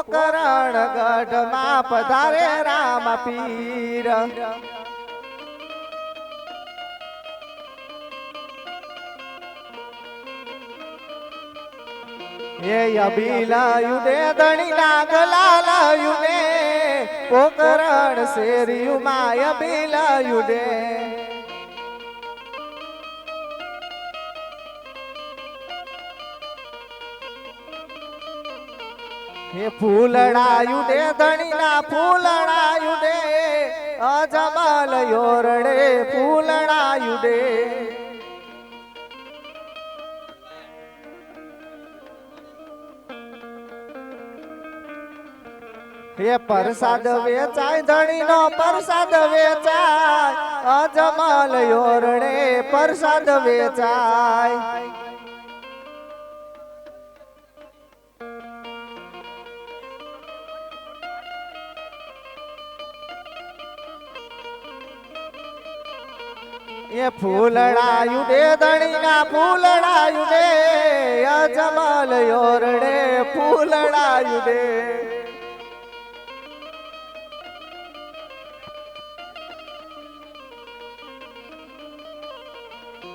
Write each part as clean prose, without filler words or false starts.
પોકરણ ગઢમાં પધારે રામ પીર એ અભિલાયુ દે ધણી નાગલાલાયુ ને પોકરણ શેરિયું માય અભિલાયુ દે હે ફૂલડાયું દે ધણીના ફૂલડાયું દે અજમલ યોરડે ફૂલડાયું દે હે પ્રસાદ વેચાય ધણીનો પ્રસાદ વેચાય અજમલ યોરડે પ્રસાદ વેચાય એ ફૂલડાયું દે ધણીના ફૂલડાયું દે અજમલ યોરડે ફૂલડાયું દે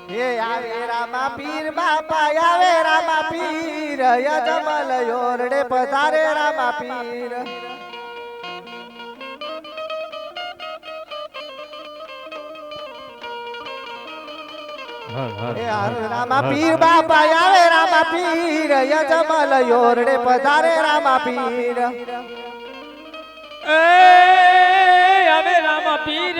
હે આવે રામા પીર બાપા આવે રામા પીર અજમલ યોરડે પધારે રામા પીર રામા પીર બાપા આવે રામા પીર અજમલ યોરડે પધારે રામા પીર આવે રામા પીર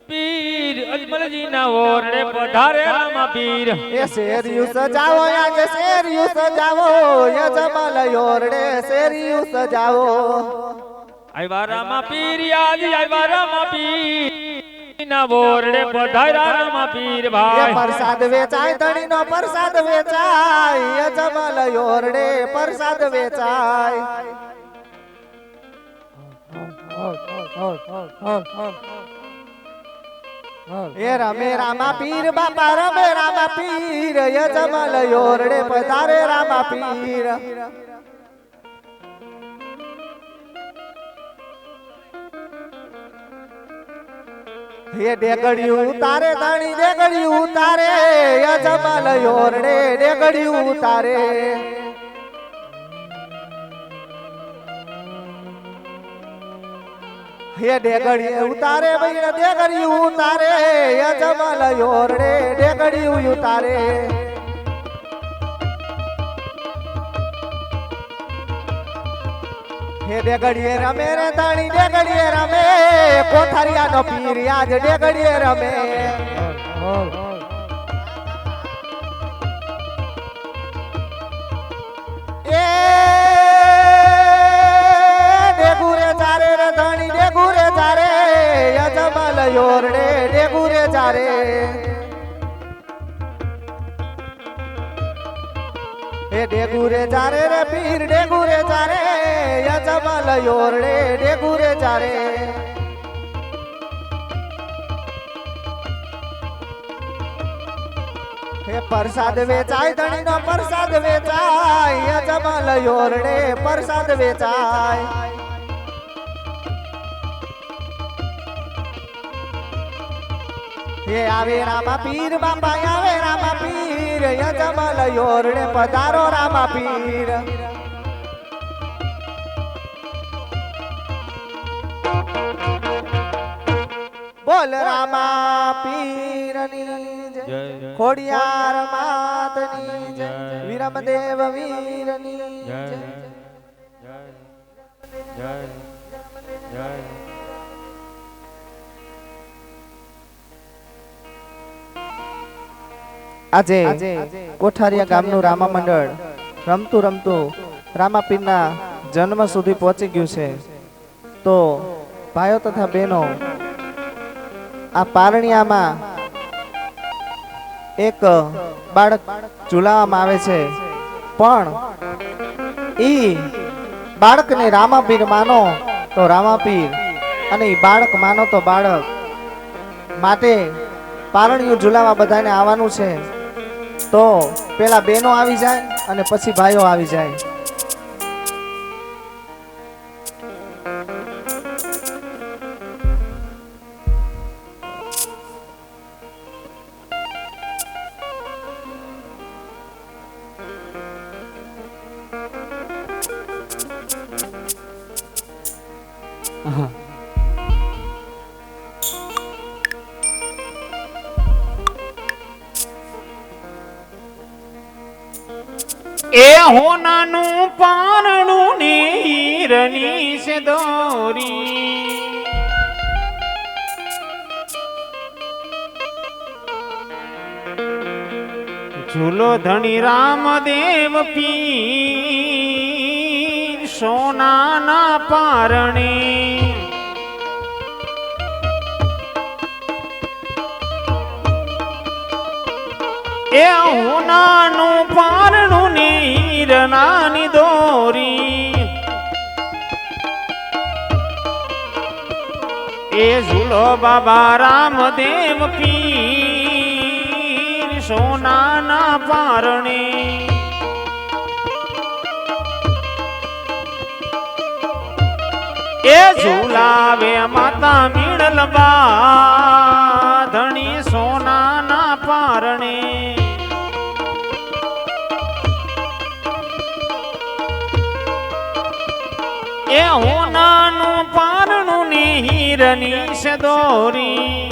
પીર અજમલજી ના ઓરડે પધારે રામા પીર એ શેરિયું સજાવો આજે શેરિયું સજાવો અજમલ યોરડે શેરિયું સજાવો આવ્યા રામા પીર આજ આવ્યા રામા પીર ના ઓરડે પધાર્યા રામા પીર ભાઈ પ્રસાદ વેચાય ધણીનો પ્રસાદ વેચાય અજમલ યોરડે પ્રસાદ વેચાય એ રમે રામા પીર બાપા રમે રામા પીર અજમલ યોરડે પધારે રામા પીર હે ડેગડિયું ઉતારે ધણી ડેગડિયું ઉતારે અજમલ યોરડે ડેગડિયું ઉતારે હે ડેગડીએ ઉતારે ભાઈ ડેગડિયું ઉતારે અજમલ યોરડે ડેગડિયું ઉતારે હે ડેગડીએ રમે રે ધણી ડેગડીએ રમે કોઠારિયાનો પીર આજ ડેગડીએ રમે એ ડેગુરે જારે રે ધણી ડેગુરે જારે અજમલ યોરડે ડેગુરે જારે એ ડેગુરે જારે રે પીર ડેગુરે જારે અજમલ યોરડે ડેગુરે જારે હે પ્રસાદ વેચાય ધણીનો પ્રસાદ વેચાય અજમલ યોરડે પ્રસાદ વેચાય હે આવે રામા પીર બાપા આવે રામા પીર અજમલ યોરડે પધારો રામા પીર બોલ રામા પીરની જય ખોડિયાર માતની જય વિરમદેવ વીરની જય જય જય જય આજે કોઠારિયા ગામનું રામા મંડળ રમતું રમતું રામા પીરના જન્મ સુધી પહોંચી ગયું છે તો ભાઈઓ તથા બહેનો આ પારણિયામાં એક બાળક ઝુલાવવામાં આવે છે પણ ઈ બાળકને રામાપીર માનો તો રામાપીર અને ઈ બાળક માનો તો બાળક માટે પારણિયું ઝુલાવા બધાને આવવાનું છે તો પેલા બહેનો આવી જાય અને પછી ભાઈઓ આવી જાય એ હોનાનું પારણું ને હીરની છે દોરી ઝૂલો ધણી રામદેવ પીર સોનાના પારણે એ હોનાનું પારણું ને હીરનાની દોરી એ ઝૂલો બાબા રામદેવ પીર સોનાના પારણે એ ઝુલાવે માતા મીણલ બા ધણી સોનાના પારણે એ હોનાનું પારણું ને હીરની સદોરી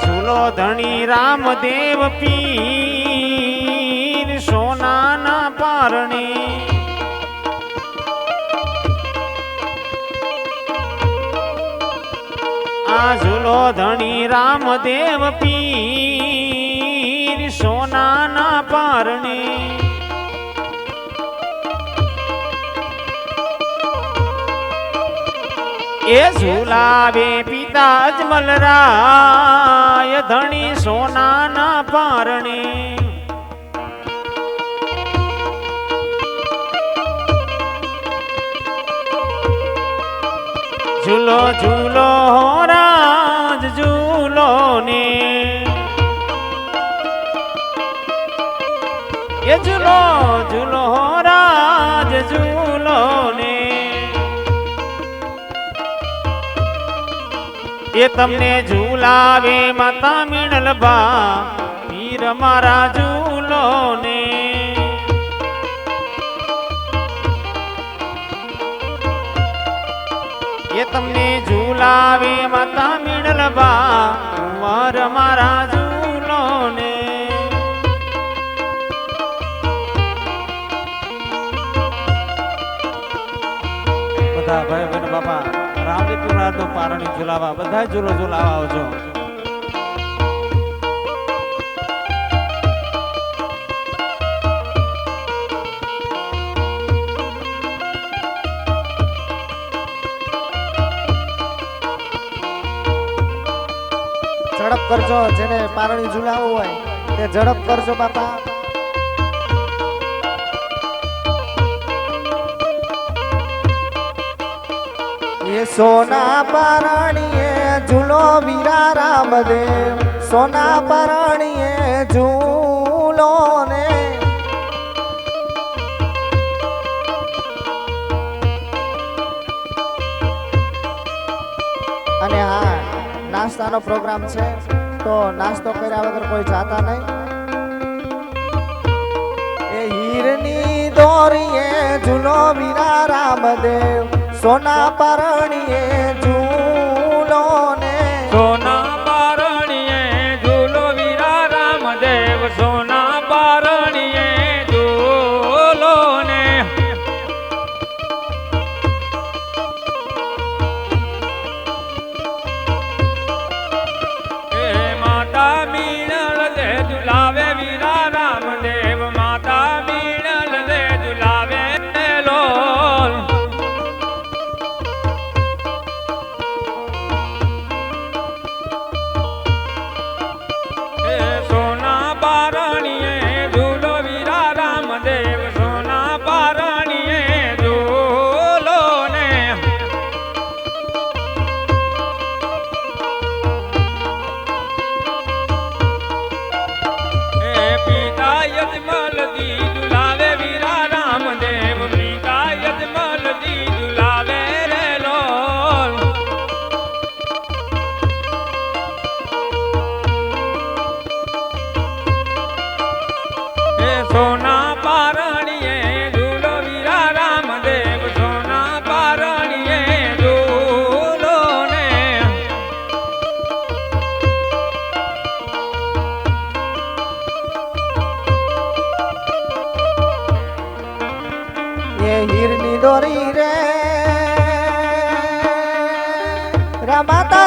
ઝૂલો ધણી રામદેવ પીર સોનાના પારણે આ ઝૂલો ધણી રામદેવ પીર સોનાના પારણે એ ઝુલાવે પિતા અજમલરાય ધણી સોનાના પારણે ઝૂલો ઝૂલો રાજ ઝૂલો ને એ ઝૂલો ઝૂલો રાજ ઝૂલો ને એ તમને ઝુલાવે માતા મીણલ બા પીર મારા ઝૂલો ને એ તમને ઝુલાવે માતા મીણલ બા કુંવર મારા ઝૂલો ને બધા ભાઈ બહેન બાપા રામજી પીવરાજ નો પારણી ઝુલાવા બધા ઝૂલો ઝુલાવા આવજો ઝડપ કરજો જેને પારણી ઝુલાવવું હોય તે ઝડપ કરજો બાપા એ સોના પારણીએ ઝૂલો વીરા રામદેવ સોના પારણીએ ઝૂલો ને અને હા નાસ્તાનો પ્રોગ્રામ છે તો નાસ્તો કર્યા વગર કોઈ જાતા નહીં એ હીરની દોરીએ ઝૂલો વીરા રામદેવ સોના પારણીએ ઝૂલો ને સોના પારણીએ ઝૂલો વીરા રામદેવ સોના પારણીએ ઝૂલો ને એ માતા મીણલ દે ઝુલાવે વીરા રામદેવ માતા મીણલ દે ઝુલાવે લોલ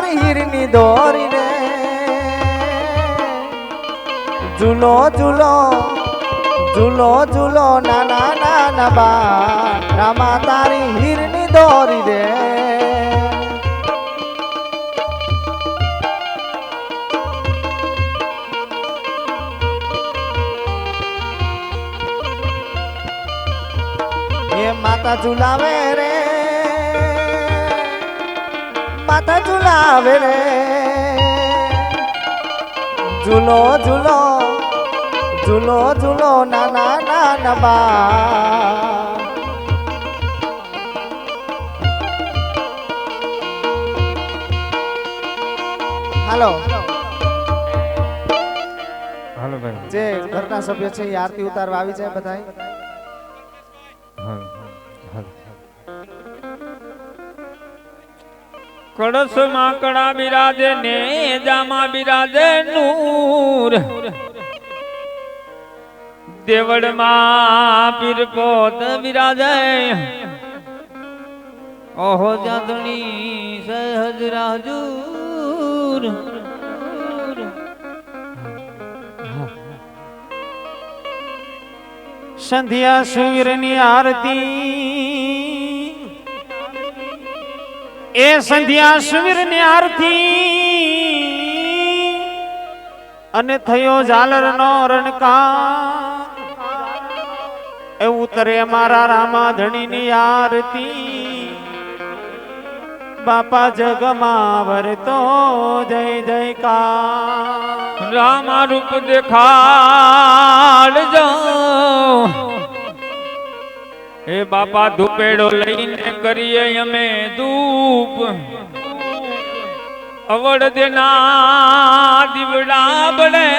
તારી હીરની દોરી રે ઝૂલો ઝૂલો ઝૂલો ઝૂલો નાના નાના બા રામા તારી હીરની દોરી રે એ માતા ઝુલાવે રે માતા ઝુલાવે રે ઝૂલો ઝૂલો ઝૂલો ઝૂલો નાના નાના બા હાલો હાલો ભાઈ જે ઘરના સભ્ય છે એ આરતી ઉતારવા આવી જાય બધાય કળશ માં કડા બિરાજે ને જામાં બિરાજે નૂર દેવળ માં પીર પોત બિરાજે ઓહો જાદણી સહજ રાજુર સંધ્યા સુવીરની આરતી એ સંધ્યા સુવીરની આરતી અને થયો ઝાલરનો રણકાર એ ઉતરે મારા રામા ધણીની આરતી બાપા જગમાં વરતો જય જયકાર રામા રૂપ દેખાડજો હે બાપા ધૂપેડો લઈને કરીએ અમે ધૂપ અવડ દેના દીવડા બળે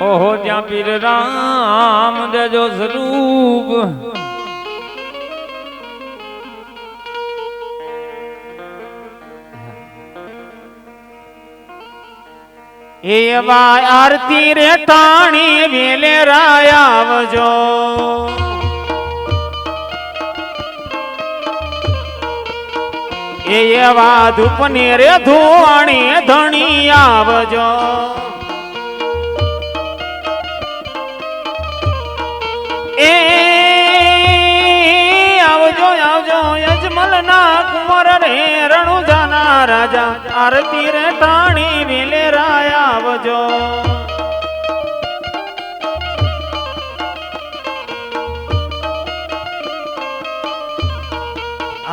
ઓહો ત્યાં પીર રામ દેજો સ્વરૂપ એવા આરતી રે ટાણી વેલે રાય આવજો એવા ધૂપને રે ધોવાણી ધણી આવજો એ આવજો આવજો યજમલ ના કુંવર રે રણુજાના રાજા આરતી રે ટાણી વેલે રાય આવજો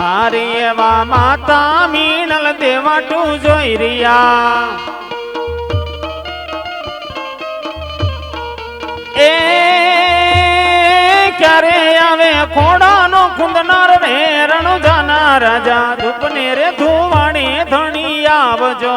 આરે એવા માતા મીણલ દેવાટું જોઈ રહ્યા એ ક્યારે આવે ખોડાનો ખુંદનાર રે રણુજાના રાજા ધૂપને રે ધુવાણી ધણી આવજો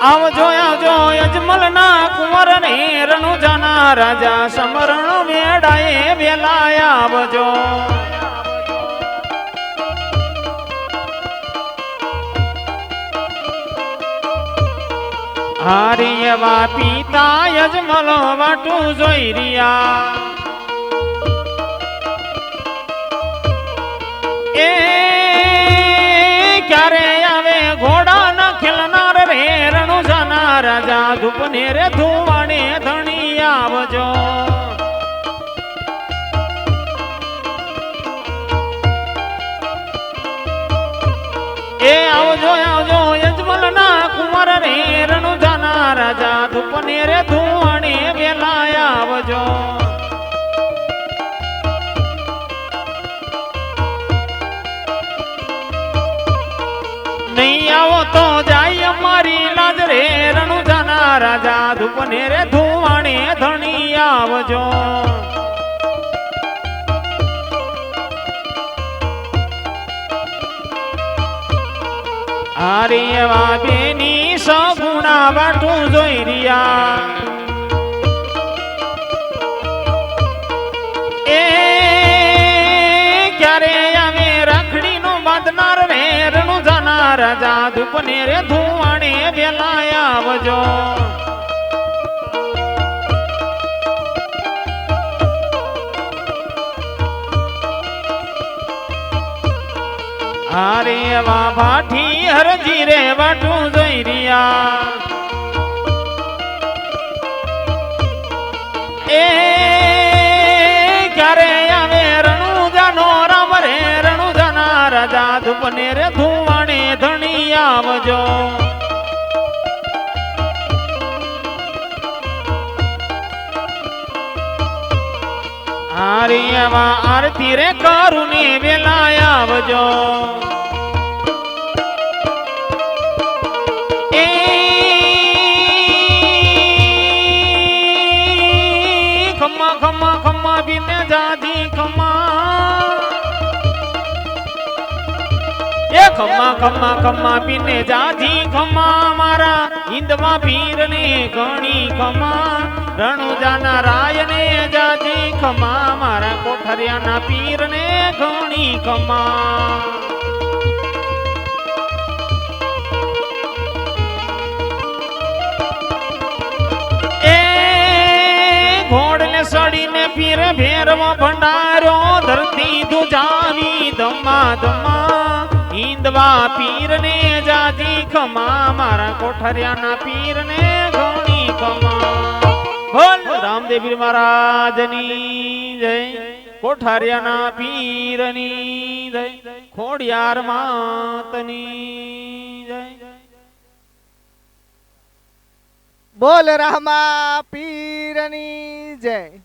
આવજો આવજો યજમલ ના કુંવર ને રણુજાના રાજા સમરણ મેળાએ વેલા આવજો હારી એવા પિતા યજમલ વાટું જોઈ રહ્યા એ ક્યારે આવે ઘોડા ના ખેલનાર રે રણુજાના રાજા ધૂપને રે ધુવાણે ધણી આવજો એ આવજો આવજો યજમલ ના કુંવર રે રણુજાના રાજા ધૂપને રે ધુવાણે વેલા આવજો નહીં આવો તો જાય અમારી લાજ રે રણુજાના રાજા ધૂપને રે ધુવાણે ધણી આવજો આરે એવા બેની સગુણા વાટું જોઈ રહ્યા એ ક્યારે આવે રાખડી નો બાંધનાર રે રણુજાના રાજા ધૂપને રે ધુવાણે વેલા આવજો હારે વા ભાઠી હરજી રે વાટું જોઈ રહ્યા એ ક્યારે આવે રણુજાનો રામ રે રણુજાના રાજા ધૂપને રે ધુવાણે ધણી આવજો હારિયામાં આરતી રે કરુને વેલા આવજો એ ખમ્મા ખમ્મા ખમ્મા બીને જાજી ખમ્મા એ ખમ્મા ખમ્મા ખમ્મા બીને જાજી ખમ્મા મારા હિંદમાં પીરને ઘણી ખમ્મા રણુજાના રાયને જાજી ખમ્મા મારા કોઠરિયાના પીરને ઘણી ખમ્મા એ ઘોડને સડીને પીર ભેરવો ભંડારો ધરતી દુજાવી ધમા ધમા હિંદવા પીરને જાજી ખમ્મા મારા કોઠરિયાના પીરને ઘણી ખમ્મા બોલ રામદેવ પીર મહારાજની જય કોઠારિયાના પીરની જય ખોડિયાર માતની જય બોલ રામા પીરની જય.